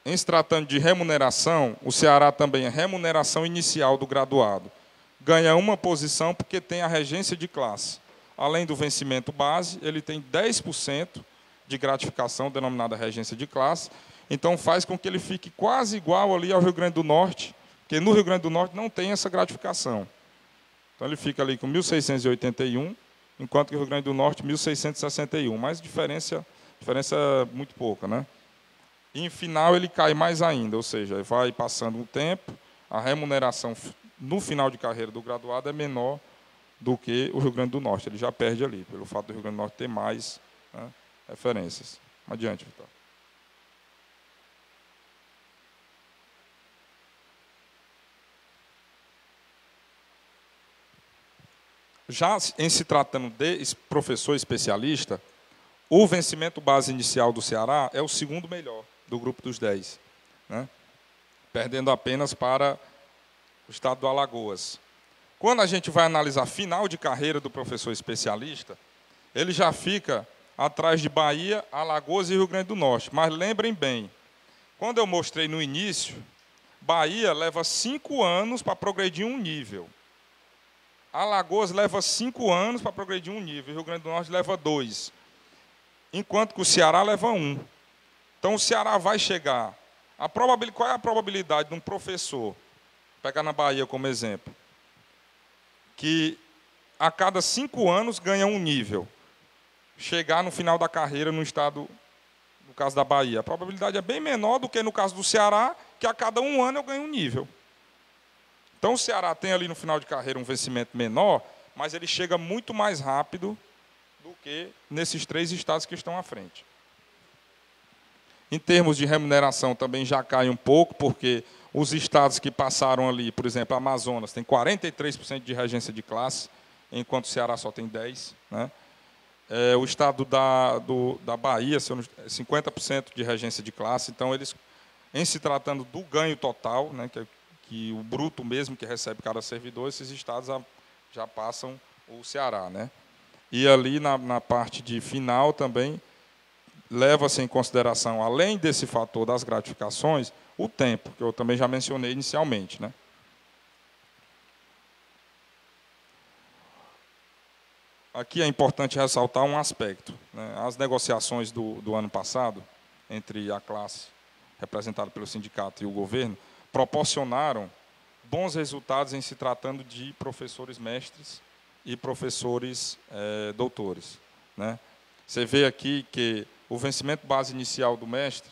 Em se tratando de remuneração, o Ceará também é remuneração inicial do graduado. Ganha uma posição porque tem a regência de classe. Além do vencimento base, ele tem 10% de gratificação, denominada regência de classe. Então, faz com que ele fique quase igual ali ao Rio Grande do Norte, porque no Rio Grande do Norte não tem essa gratificação. Então, ele fica ali com 1.681, enquanto que o Rio Grande do Norte, 1.661. Mas diferença é muito pouca, né? E, em final, ele cai mais ainda, ou seja, vai passando o tempo, a remuneração no final de carreira do graduado é menor do que o Rio Grande do Norte. Ele já perde ali, pelo fato do Rio Grande do Norte ter mais, né, referências. Adiante, Vitor. Já em se tratando de professor especialista, o vencimento base inicial do Ceará é o segundo melhor do grupo dos 10, né? Perdendo apenas para o estado do Alagoas. Quando a gente vai analisar final de carreira do professor especialista, ele já fica atrás de Bahia, Alagoas e Rio Grande do Norte. Mas lembrem bem, quando eu mostrei no início, Bahia leva 5 anos para progredir um nível. Alagoas leva 5 anos para progredir um nível, Rio Grande do Norte leva 2. Enquanto que o Ceará leva 1. Então, o Ceará vai chegar... Qual é a probabilidade de um professor, vou pegar na Bahia como exemplo, que a cada 5 anos ganha um nível, chegar no final da carreira no estado, no caso da Bahia? A probabilidade é bem menor do que no caso do Ceará, que a cada 1 ano eu ganho um nível. Então, o Ceará tem ali no final de carreira um vencimento menor, mas ele chega muito mais rápido do que nesses 3 estados que estão à frente. Em termos de remuneração, também já cai um pouco, porque os estados que passaram ali, por exemplo, Amazonas, tem 43% de regência de classe, enquanto o Ceará só tem 10%. Né? O estado da Bahia, 50% de regência de classe. Então, eles, em se tratando do ganho total, né, que o bruto mesmo que recebe cada servidor, esses estados já passam o Ceará. Né? E ali, na parte de final, também leva-se em consideração, além desse fator das gratificações, o tempo, que eu também já mencionei inicialmente. Né? Aqui é importante ressaltar um aspecto. Né? As negociações do ano passado, entre a classe representada pelo sindicato e o governo, proporcionaram bons resultados em se tratando de professores mestres e professores doutores. Né? Você vê aqui que o vencimento base inicial do mestre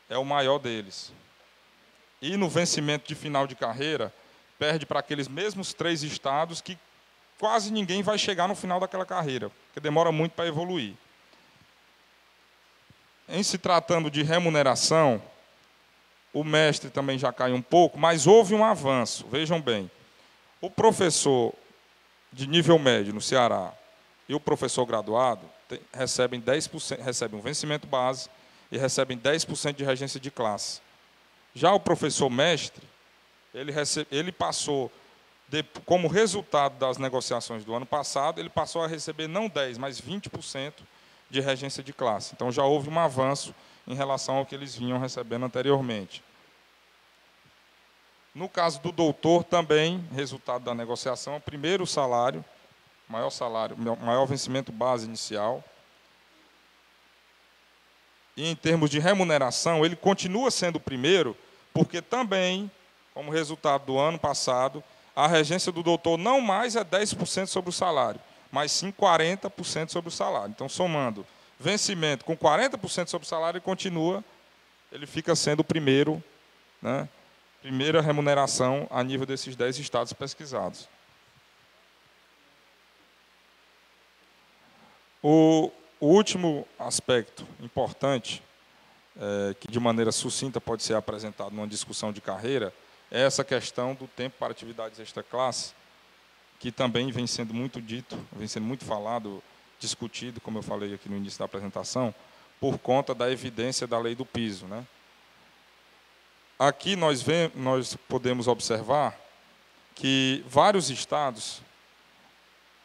é o maior deles. E no vencimento de final de carreira, perde para aqueles mesmos 3 estados que quase ninguém vai chegar no final daquela carreira, porque demora muito para evoluir. Em se tratando de remuneração, o mestre também já cai um pouco, mas houve um avanço. Vejam bem, o professor de nível médio no Ceará e o professor graduado recebem 10%, recebem um vencimento base e recebem 10% de regência de classe. Já o professor mestre, ele passou, como resultado das negociações do ano passado, ele passou a receber não 10%, mas 20% de regência de classe. Então, já houve um avanço em relação ao que eles vinham recebendo anteriormente. No caso do doutor, também, resultado da negociação, o primeiro salário, maior vencimento base inicial. E, em termos de remuneração, ele continua sendo o primeiro, porque também, como resultado do ano passado, a regência do doutor não mais é 10% sobre o salário, mas sim 40% sobre o salário. Então, somando vencimento com 40% sobre o salário, ele fica sendo o primeiro, né, primeira remuneração a nível desses 10 estados pesquisados. O último aspecto importante, que de maneira sucinta pode ser apresentado numa discussão de carreira, é essa questão do tempo para atividades extraclasse, que também vem sendo muito dito, vem sendo muito falado, discutido, como eu falei aqui no início da apresentação, por conta da evidência da lei do piso. Né? Aqui nós podemos observar que vários estados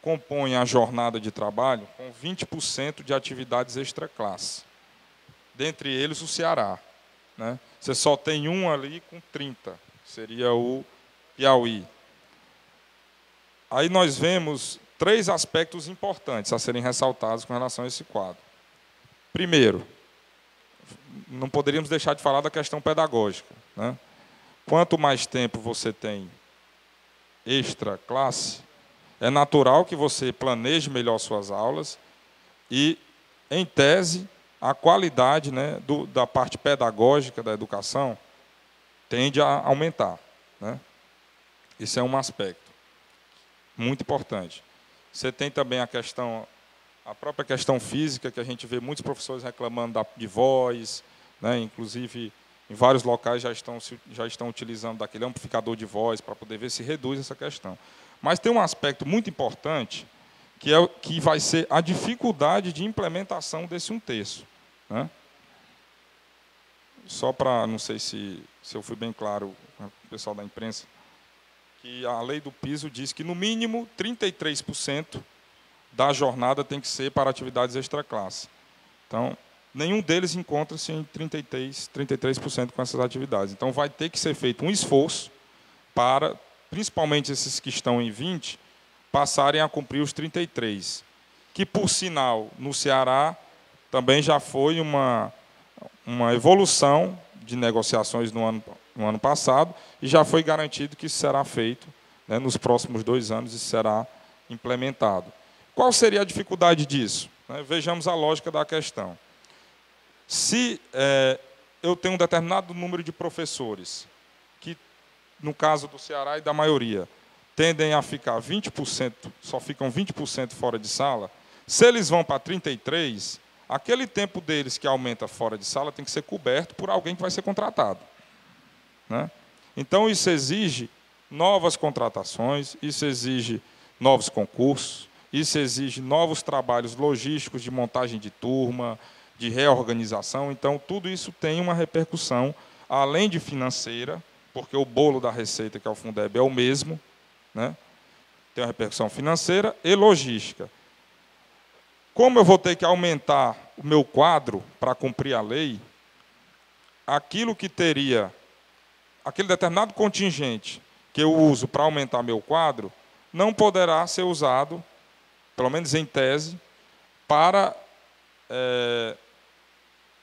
compõem a jornada de trabalho com 20% de atividades extraclasse, dentre eles o Ceará. né? Você só tem um ali com 30, seria o Piauí. Aí nós vemos 3 aspectos importantes a serem ressaltados com relação a esse quadro. Primeiro, não poderíamos deixar de falar da questão pedagógica, né? Quanto mais tempo você tem extra classe, é natural que você planeje melhor suas aulas e, em tese, a qualidade, né, da parte pedagógica da educação tende a aumentar, né? Isso é um aspecto muito importante. Você tem também a própria questão física, que a gente vê muitos professores reclamando de voz, né? Inclusive, em vários locais já estão utilizando daquele amplificador de voz para poder ver se reduz essa questão. Mas tem um aspecto muito importante, que vai ser a dificuldade de implementação desse 1/3. Né? Só para, não sei se eu fui bem claro com o pessoal da imprensa, que a lei do piso diz que, no mínimo, 33% da jornada tem que ser para atividades extraclasse. Então, nenhum deles encontra-se em 33% com essas atividades. Então, vai ter que ser feito um esforço para, principalmente esses que estão em 20, passarem a cumprir os 33, que, por sinal, no Ceará, também já foi uma evolução de negociações no ano passado, e já foi garantido que isso será feito, né, nos próximos 2 anos, e será implementado. Qual seria a dificuldade disso? Vejamos a lógica da questão. Se eu tenho um determinado número de professores, que, no caso do Ceará e da maioria, tendem a ficar 20%, só ficam 20% fora de sala, se eles vão para 33%, aquele tempo deles que aumenta fora de sala tem que ser coberto por alguém que vai ser contratado. Né? Então, isso exige novas contratações, isso exige novos concursos, isso exige novos trabalhos logísticos de montagem de turma, de reorganização. Então, tudo isso tem uma repercussão, além de financeira, porque o bolo da receita, que é o Fundeb, é o mesmo, né? Tem uma repercussão financeira e logística. Como eu vou ter que aumentar o meu quadro para cumprir a lei, aquilo que teria, aquele determinado contingente que eu uso para aumentar meu quadro, não poderá ser usado, pelo menos em tese, para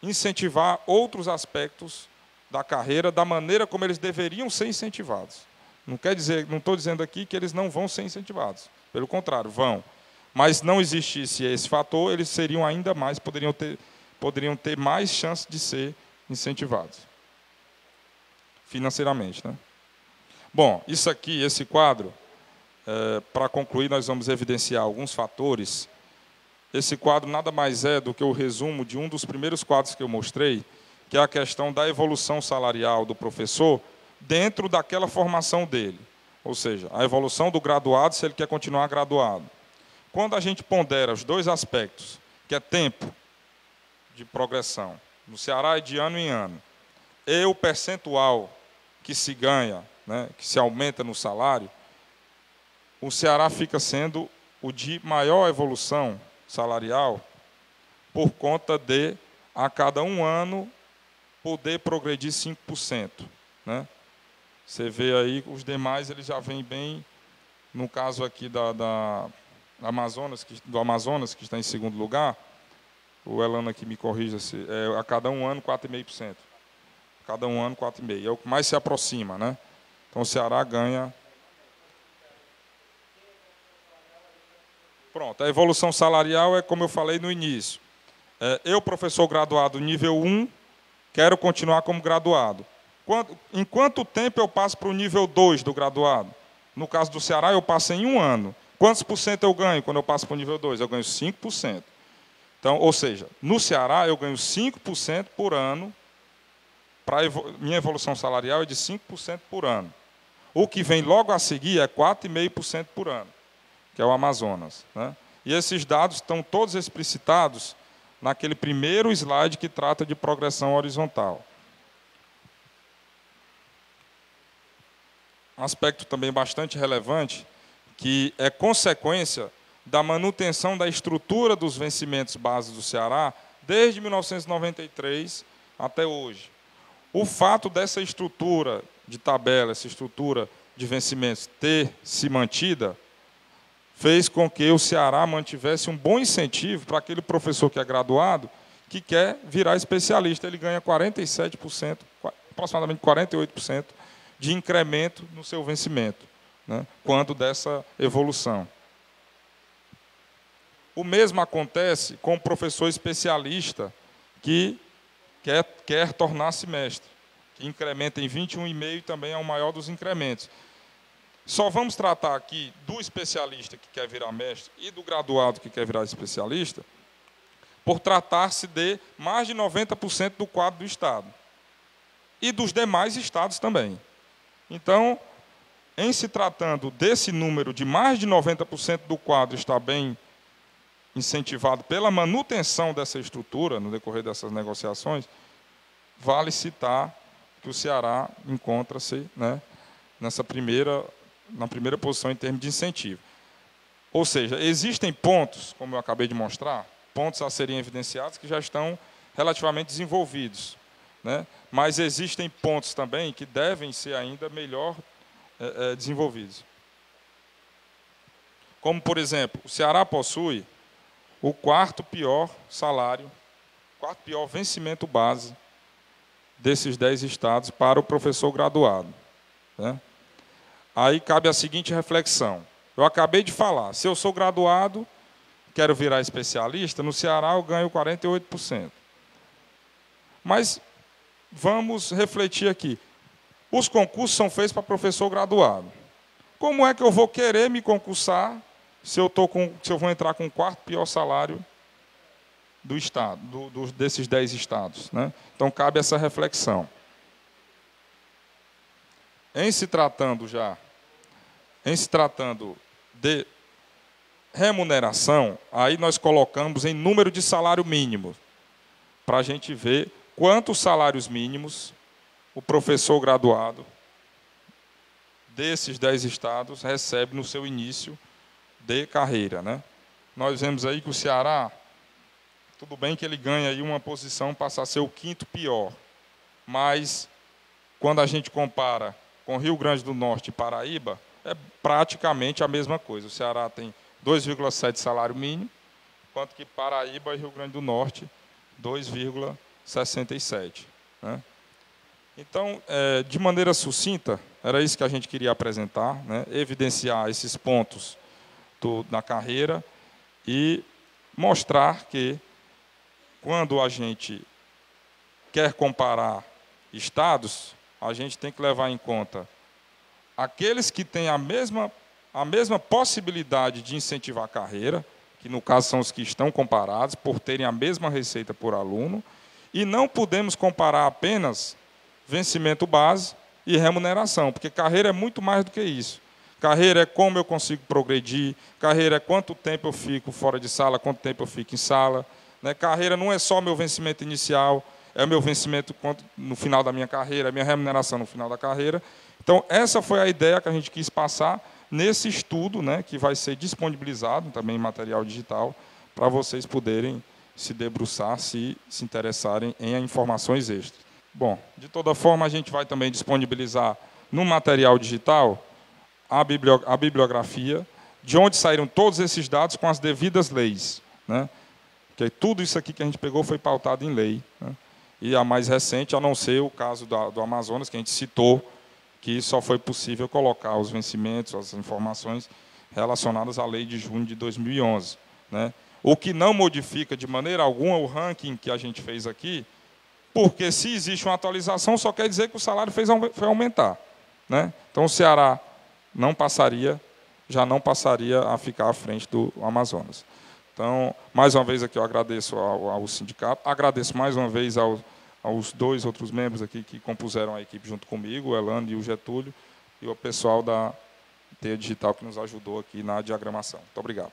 incentivar outros aspectos da carreira da maneira como eles deveriam ser incentivados. Não estou dizendo aqui que eles não vão ser incentivados. Pelo contrário, vão. Mas não existisse esse fator, eles seriam ainda mais, poderiam ter mais chance de ser incentivados financeiramente, né? Bom, isso aqui, esse quadro, para concluir, nós vamos evidenciar alguns fatores. Esse quadro nada mais é do que o resumo de um dos primeiros quadros que eu mostrei, que é a questão da evolução salarial do professor dentro daquela formação dele. Ou seja, a evolução do graduado, se ele quer continuar graduado. Quando a gente pondera os 2 aspectos, que é tempo de progressão, no Ceará é de ano em ano, e o percentual que se ganha, né, que se aumenta no salário, o Ceará fica sendo o de maior evolução salarial por conta de, a cada 1 ano, poder progredir 5%. Né? Você vê aí, os demais eles já vêm bem, no caso aqui do Amazonas, que está em segundo lugar, o Elano aqui me corrija, a cada 1 ano, 4,5%. Cada 1 ano, 4,5%. É o que mais se aproxima. Né? Então, o Ceará ganha. Pronto, a evolução salarial é como eu falei no início. Eu, professor graduado nível 1, quero continuar como graduado. Em quanto tempo eu passo para o nível 2 do graduado? No caso do Ceará, eu passo em 1 ano. Quantos por cento eu ganho quando eu passo para o nível 2? Eu ganho 5%. Então, ou seja, no Ceará, eu ganho 5% por ano. Minha evolução salarial é de 5% por ano. O que vem logo a seguir é 4,5% por ano, que é o Amazonas. Né? E esses dados estão todos explicitados naquele primeiro slide que trata de progressão horizontal. Um aspecto também bastante relevante, que é consequência da manutenção da estrutura dos vencimentos básicos do Ceará desde 1993 até hoje. O fato dessa estrutura de tabela, essa estrutura de vencimentos ter se mantida, fez com que o Ceará mantivesse um bom incentivo para aquele professor que é graduado, que quer virar especialista. Ele ganha 47%, aproximadamente 48% de incremento no seu vencimento, né, quando dessa evolução. O mesmo acontece com o professor especialista que quer tornar-se mestre, que incrementa em 21,5% e também é o maior dos incrementos. Só vamos tratar aqui do especialista que quer virar mestre e do graduado que quer virar especialista, por tratar-se de mais de 90% do quadro do Estado. E dos demais estados também. Então, em se tratando desse número de mais de 90% do quadro está bem incentivado pela manutenção dessa estrutura, no decorrer dessas negociações, vale citar que o Ceará encontra-se, né, na primeira posição em termos de incentivo. Ou seja, existem pontos, como eu acabei de mostrar, pontos a serem evidenciados que já estão relativamente desenvolvidos, né? Mas existem pontos também que devem ser ainda melhor desenvolvidos. Como, por exemplo, o Ceará possui o quarto pior salário, quarto pior vencimento base desses 10 estados para o professor graduado, né? Aí cabe a seguinte reflexão. Eu acabei de falar, se eu sou graduado, quero virar especialista, no Ceará eu ganho 48%. Mas vamos refletir aqui. Os concursos são feitos para professor graduado. Como é que eu vou querer me concursar se eu vou entrar com o quarto pior salário do estado, desses 10 estados, né? Então cabe essa reflexão. Em se tratando de remuneração, aí nós colocamos em número de salário mínimo, para a gente ver quantos salários mínimos o professor graduado desses 10 estados recebe no seu início de carreira, né? Nós vemos aí que o Ceará, tudo bem que ele ganha aí uma posição, passa a ser o quinto pior, mas quando a gente compara com Rio Grande do Norte e Paraíba, é praticamente a mesma coisa. O Ceará tem 2,7 salário mínimo, enquanto que Paraíba e Rio Grande do Norte, 2,67. Né? Então, de maneira sucinta, era isso que a gente queria apresentar, né? Evidenciar esses pontos na carreira e mostrar que, quando a gente quer comparar estados, a gente tem que levar em conta aqueles que têm a mesma possibilidade de incentivar a carreira, que no caso são os que estão comparados, por terem a mesma receita por aluno, e não podemos comparar apenas vencimento base e remuneração, porque carreira é muito mais do que isso. Carreira é como eu consigo progredir, carreira é quanto tempo eu fico fora de sala, quanto tempo eu fico em sala. Né? Carreira não é só meu vencimento inicial, é o meu vencimento no final da minha carreira, a minha remuneração no final da carreira. Então, essa foi a ideia que a gente quis passar nesse estudo, né, que vai ser disponibilizado também em material digital, para vocês poderem se debruçar, se interessarem em informações extras. Bom, de toda forma, a gente vai também disponibilizar no material digital a bibliografia, de onde saíram todos esses dados com as devidas leis. Né? Porque tudo isso aqui que a gente pegou foi pautado em lei. Né? E a mais recente, a não ser o caso do Amazonas, que a gente citou, que só foi possível colocar os vencimentos, as informações relacionadas à lei de junho de 2011. Né? O que não modifica de maneira alguma o ranking que a gente fez aqui, porque se existe uma atualização, só quer dizer que o salário foi aumentar. Né? Então, o Ceará já não passaria a ficar à frente do Amazonas. Então, mais uma vez aqui eu agradeço ao sindicato, agradeço mais uma vez aos 2 outros membros aqui que compuseram a equipe junto comigo, o Elano e o Getúlio, e o pessoal da Teia Digital que nos ajudou aqui na diagramação. Muito obrigado.